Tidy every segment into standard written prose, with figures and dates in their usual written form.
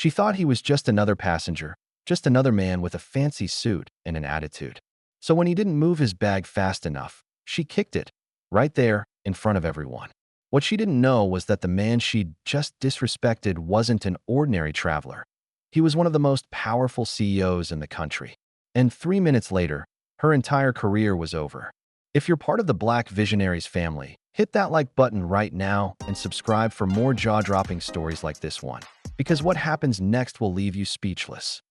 She thought he was just another passenger, just another man with a fancy suit and an attitude. So when he didn't move his bag fast enough, she kicked it, right there, in front of everyone. What she didn't know was that the man she'd just disrespected wasn't an ordinary traveler. He was one of the most powerful CEOs in the country. And 3 minutes later, her entire career was over. If you're part of the Black Visionaries family, hit that like button right now and subscribe for more jaw-dropping stories like this one. Because what happens next will leave you speechless.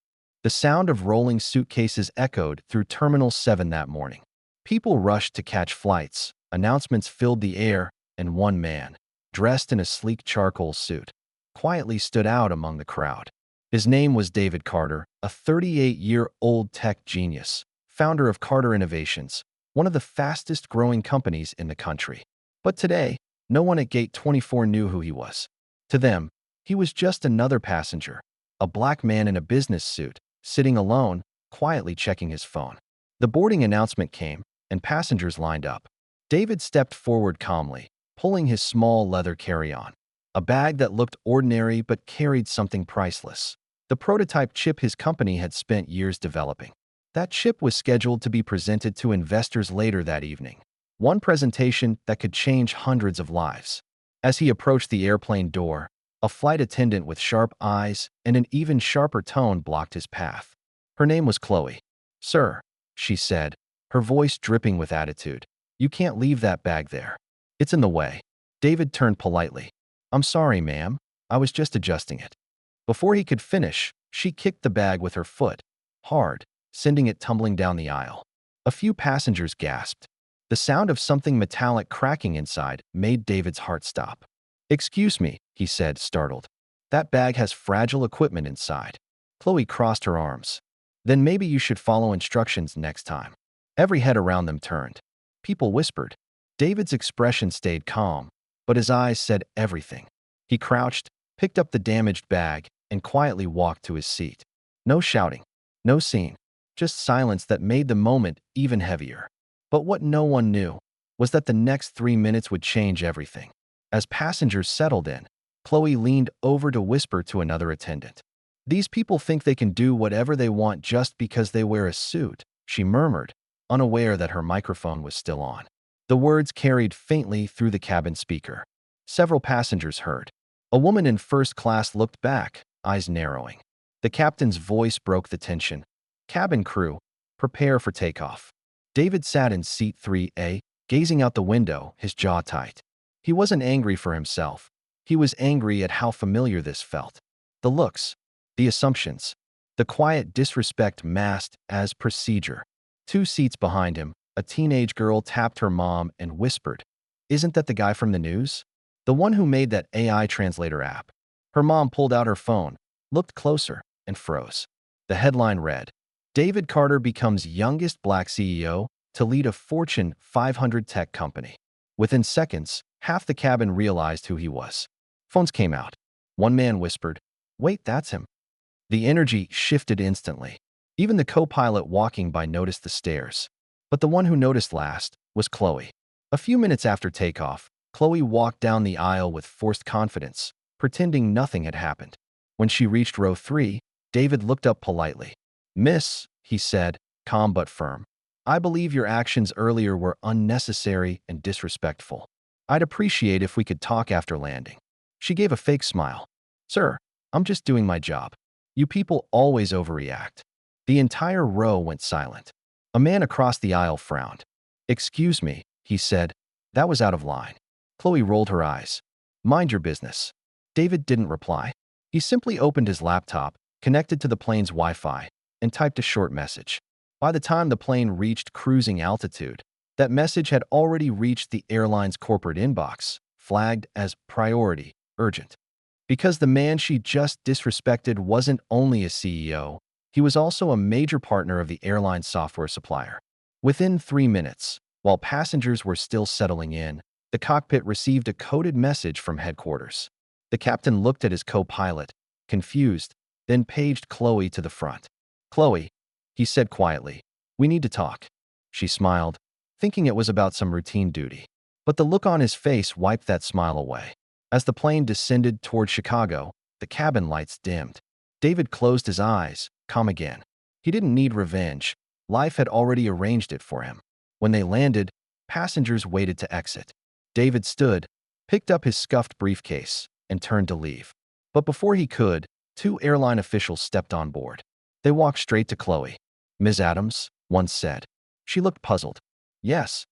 The sound of rolling suitcases echoed through Terminal 7 that morning. People rushed to catch flights, announcements filled the air, and one man, dressed in a sleek charcoal suit, quietly stood out among the crowd. His name was David Carter, a 38-year-old tech genius, founder of Carter Innovations, one of the fastest-growing companies in the country. But today, no one at Gate 24 knew who he was. To them, he was just another passenger, a black man in a business suit, sitting alone, quietly checking his phone. The boarding announcement came, and passengers lined up. David stepped forward calmly, pulling his small leather carry-on, a bag that looked ordinary but carried something priceless. The prototype chip his company had spent years developing. That chip was scheduled to be presented to investors later that evening. One presentation that could change hundreds of lives. As he approached the airplane door, a flight attendant with sharp eyes and an even sharper tone blocked his path. Her name was Chloe. "Sir," she said, her voice dripping with attitude, "you can't leave that bag there. It's in the way." David turned politely. "I'm sorry, ma'am. I was just adjusting it." Before he could finish, she kicked the bag with her foot, hard, sending it tumbling down the aisle. A few passengers gasped. The sound of something metallic cracking inside made David's heart stop. "Excuse me," he said, startled. "That bag has fragile equipment inside." Chloe crossed her arms. "Then maybe you should follow instructions next time." Every head around them turned. People whispered. David's expression stayed calm, but his eyes said everything. He crouched, picked up the damaged bag, and quietly walked to his seat. No shouting, no scene, just silence that made the moment even heavier. But what no one knew was that the next 3 minutes would change everything. As passengers settled in, Chloe leaned over to whisper to another attendant. "These people think they can do whatever they want just because they wear a suit," she murmured, unaware that her microphone was still on. The words carried faintly through the cabin speaker. Several passengers heard. A woman in first class looked back, eyes narrowing. The captain's voice broke the tension. "Cabin crew, prepare for takeoff." David sat in seat 3A, gazing out the window, his jaw tight. He wasn't angry for himself. He was angry at how familiar this felt. The looks, the assumptions, the quiet disrespect masked as procedure. 2 seats behind him, a teenage girl tapped her mom and whispered, "Isn't that the guy from the news? The one who made that AI translator app?" Her mom pulled out her phone, looked closer, and froze. The headline read, "David Carter becomes youngest black CEO to lead a Fortune 500 tech company." Within seconds, half the cabin realized who he was. Phones came out. One man whispered, "Wait, that's him." The energy shifted instantly. Even the co-pilot walking by noticed the stares. But the one who noticed last was Chloe. A few minutes after takeoff, Chloe walked down the aisle with forced confidence, pretending nothing had happened. When she reached row 3, David looked up politely. "Miss," he said, calm but firm, "I believe your actions earlier were unnecessary and disrespectful. I'd appreciate if we could talk after landing." She gave a fake smile. "Sir, I'm just doing my job. You people always overreact." The entire row went silent. A man across the aisle frowned. "Excuse me," he said. "That was out of line." Chloe rolled her eyes. "Mind your business." David didn't reply. He simply opened his laptop, connected to the plane's Wi-Fi, and typed a short message. By the time the plane reached cruising altitude, that message had already reached the airline's corporate inbox, flagged as priority, urgent. Because the man she just disrespected wasn't only a CEO, he was also a major partner of the airline's software supplier. Within 3 minutes, while passengers were still settling in, the cockpit received a coded message from headquarters. The captain looked at his co-pilot, confused, then paged Chloe to the front. "Chloe," he said quietly, "we need to talk." She smiled, thinking it was about some routine duty. But the look on his face wiped that smile away. As the plane descended toward Chicago, the cabin lights dimmed. David closed his eyes, calm again. He didn't need revenge. Life had already arranged it for him. When they landed, passengers waited to exit. David stood, picked up his scuffed briefcase, and turned to leave. But before he could, two airline officials stepped on board. They walked straight to Chloe. "Ms. Adams," one said. She looked puzzled. "Yes.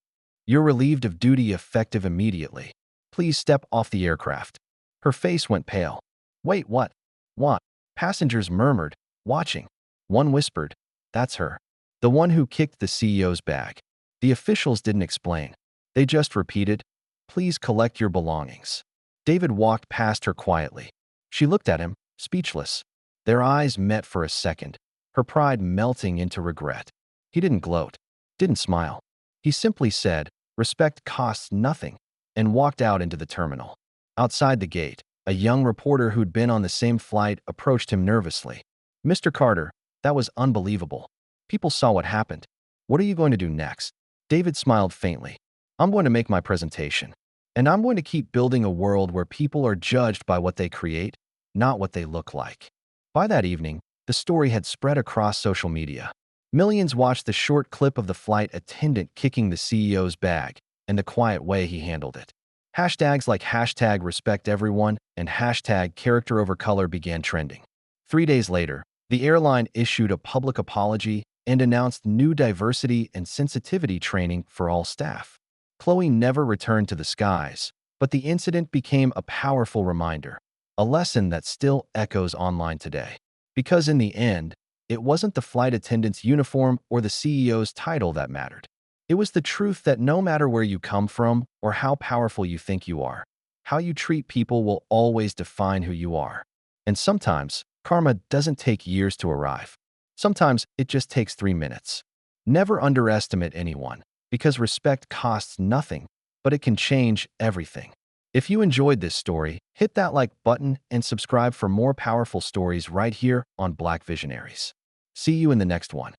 You're relieved of duty effective immediately. Please step off the aircraft." Her face went pale. "Wait, what? What?" Passengers murmured, watching. One whispered, "That's her. The one who kicked the CEO's bag." The officials didn't explain. They just repeated, "Please collect your belongings." David walked past her quietly. She looked at him, speechless. Their eyes met for a second, her pride melting into regret. He didn't gloat, didn't smile. He simply said, "Respect costs nothing," and walked out into the terminal. Outside the gate, a young reporter who'd been on the same flight approached him nervously. "Mr. Carter, that was unbelievable. People saw what happened. What are you going to do next?" David smiled faintly. "I'm going to make my presentation. And I'm going to keep building a world where people are judged by what they create, not what they look like." By that evening, the story had spread across social media. Millions watched the short clip of the flight attendant kicking the CEO's bag and the quiet way he handled it. Hashtags like #RespectEveryone and #CharacterOverColor began trending. 3 days later, the airline issued a public apology and announced new diversity and sensitivity training for all staff. Chloe never returned to the skies, but the incident became a powerful reminder, a lesson that still echoes online today. Because in the end, it wasn't the flight attendant's uniform or the CEO's title that mattered. It was the truth that no matter where you come from or how powerful you think you are, how you treat people will always define who you are. And sometimes, karma doesn't take years to arrive. Sometimes it just takes 3 minutes. Never underestimate anyone, because respect costs nothing, but it can change everything. If you enjoyed this story, hit that like button and subscribe for more powerful stories right here on Black Visionaries. See you in the next one.